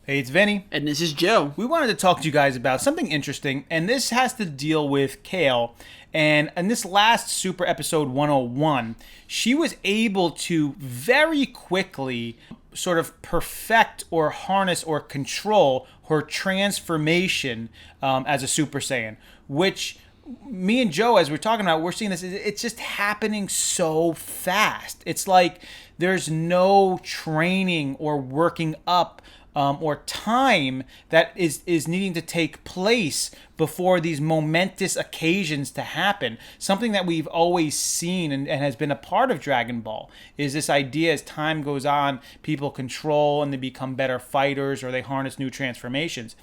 Hey, it's Vinny. And this is Joe. We wanted to talk to you guys about something interesting, and this has to deal with Kale. And in this last Super Episode 101, she was able to very quickly sort of perfect or harness or control her transformation as a Super Saiyan, which me and Joe, as we're talking about, we're seeing this, it's just happening so fast. It's like there's no training or working up or time that is needing to take place before these momentous occasions to happen. Something that we've always seen and has been a part of Dragon Ball is this idea as time goes on, people control and they become better fighters or they harness new transformations.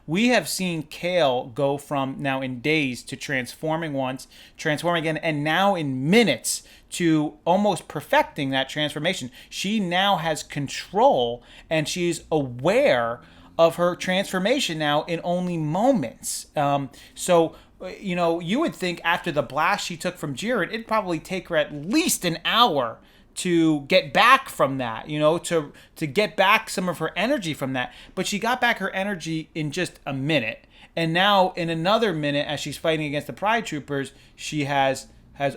We have seen Kale go from now in days to transforming once, transforming again, and now in minutes to almost perfecting that transformation. She now has control and she's aware of her transformation now in only moments. You would think after the blast she took from Jiren, it'd probably take her at least an hour to get back from that, to get back some of her energy from that. But she got back her energy in just a minute. And now in another minute, as she's fighting against the Pride Troopers, she has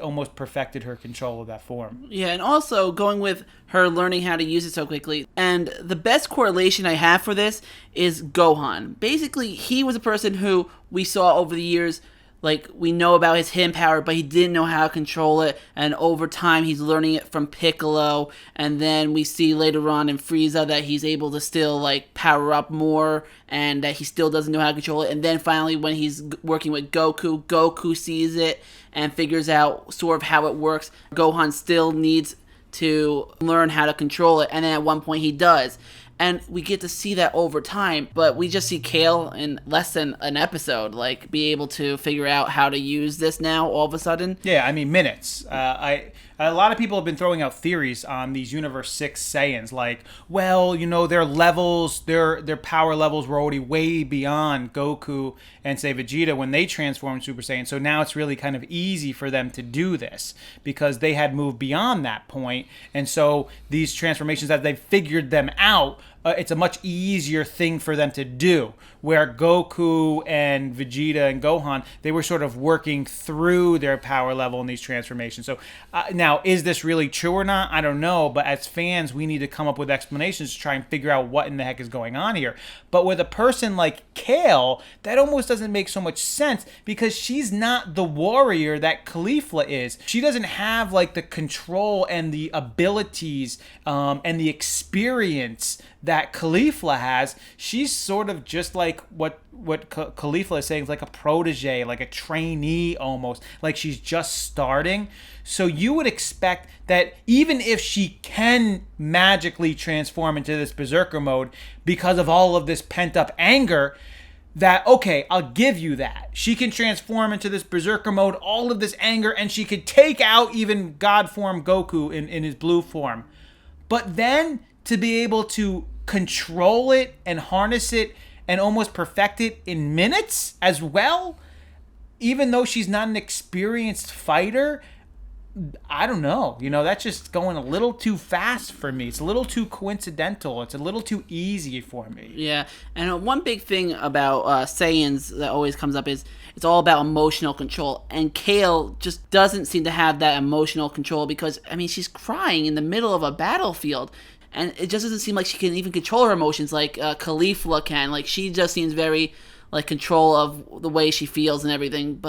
almost perfected her control of that form. Yeah, and also going with her learning how to use it so quickly. And the best correlation I have for this is Gohan. Basically, he was a person who we saw over the years, like, we know about his hidden power, but he didn't know how to control it. And over time, he's learning it from Piccolo. And then we see later on in Frieza that he's able to still, like, power up more. And that he still doesn't know how to control it. And then finally, when he's working with Goku, Goku sees it and figures out sort of how it works. Gohan still needs to learn how to control it. And then at one point, he does. And we get to see that over time, but we just see Kale in less than an episode, like, be able to figure out how to use this now all of a sudden. Yeah, I mean, minutes. A lot of people have been throwing out theories on these Universe 6 Saiyans, like, well, their levels, their power levels were already way beyond Goku and, say, Vegeta when they transformed Super Saiyan, so now it's really kind of easy for them to do this, because they had moved beyond that point, and so these transformations, as they figured them out, it's a much easier thing for them to do, where Goku and Vegeta and Gohan, they were sort of working through their power level in these transformations. So now, is this really true or not? I don't know, but as fans, we need to come up with explanations to try and figure out what in the heck is going on here. But with a person like Kale, that almost doesn't make so much sense, because she's not the warrior that Caulifla is. She doesn't have, like, the control and the abilities and the experience that Caulifla has. She's sort of just like what Caulifla is saying, is like a protege, like a trainee almost, like she's just starting. So you would expect that even if she can magically transform into this berserker mode because of all of this pent-up anger, that, okay, I'll give you that. She can transform into this berserker mode, all of this anger, and she could take out even God form Goku in his blue form. But then to be able to control it and harness it and almost perfect it in minutes as well, even though she's not an experienced fighter, I don't know. That's just going a little too fast for me. It's a little too coincidental. It's a little too easy for me. Yeah, and one big thing about Saiyans that always comes up is it's all about emotional control. And Kale just doesn't seem to have that emotional control because, I mean, she's crying in the middle of a battlefield. And it just doesn't seem like she can even control her emotions like Caulifla can. Like, she just seems very, like, control of the way she feels and everything.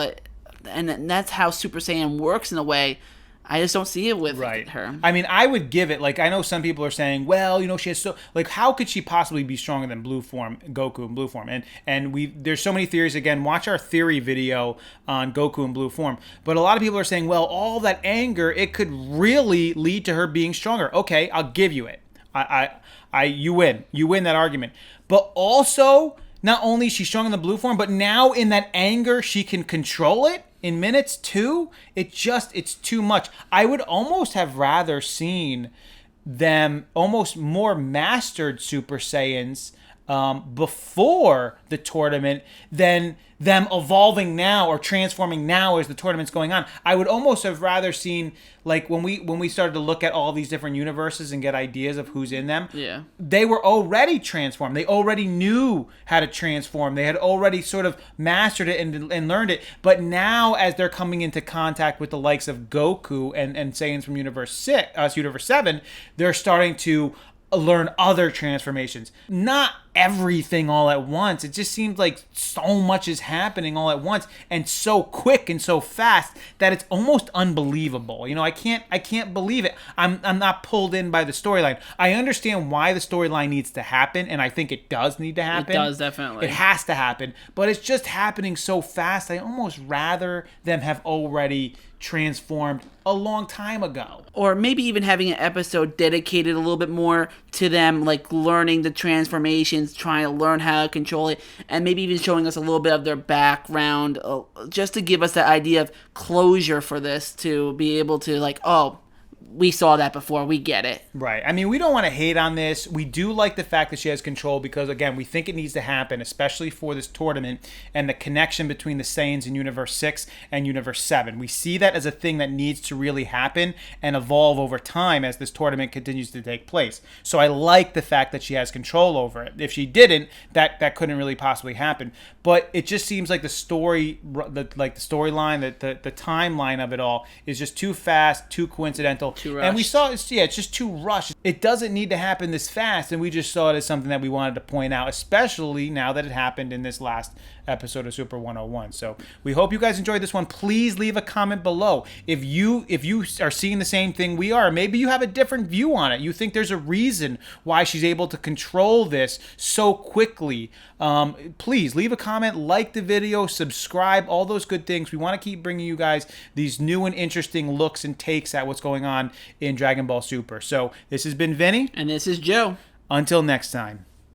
And that's how Super Saiyan works in a way. I just don't see it with her. I mean, I would give it, like, I know some people are saying, well, she has so, like, how could she possibly be stronger than blue form, Goku in blue form? And there's so many theories. Again, watch our theory video on Goku in blue form. But a lot of people are saying, well, all that anger, it could really lead to her being stronger. Okay, I'll give you it. You win that argument. But also, not only is she strong in the blue form, but now in that anger, she can control it in minutes too. It's too much. I would almost have rather seen them almost more mastered Super Saiyans before the tournament than them evolving now or transforming now as the tournament's going on. I would almost have rather seen, like, when we started to look at all these different universes and get ideas of who's in them. Yeah. They were already transformed. They already knew how to transform. They had already sort of mastered it and learned it. But now, as they're coming into contact with the likes of Goku and Saiyans from Universe 7, they're starting to learn other transformations. Not everything all at once. It just seems like so much is happening all at once and so quick and so fast that it's almost unbelievable. You know, I can't believe it. I'm not pulled in by the storyline. I understand why the storyline needs to happen, and I think it does need to happen. It does, definitely. It has to happen, but it's just happening so fast. I almost rather them have already transformed a long time ago. Or maybe even having an episode dedicated a little bit more to them, like learning the transformations, trying to learn how to control it, and maybe even showing us a little bit of their background, just to give us that idea of closure for this, to be able to, like, oh, we saw that before, we get it. Right. I mean, we don't want to hate on this. We do like the fact that she has control because, again, we think it needs to happen, especially for this tournament and the connection between the Saiyans in Universe 6 and Universe 7. We see that as a thing that needs to really happen and evolve over time as this tournament continues to take place. So I like the fact that she has control over it. If she didn't, that couldn't really possibly happen. But it just seems like the storyline, the timeline of it all is just too fast, too coincidental. And we saw it's just too rushed. It doesn't need to happen this fast, and we just saw it as something that we wanted to point out, especially now that it happened in this last episode of Super 101. So we hope you guys enjoyed this one. Please leave a comment below if you are seeing the same thing we are. Maybe you have a different view on it. You think there's a reason why she's able to control this so quickly. Please leave a comment, like the video, subscribe, all those good things. We want to keep bringing you guys these new and interesting looks and takes at what's going on in Dragon Ball Super. So this has been Vinny. And this is Joe. Until next time.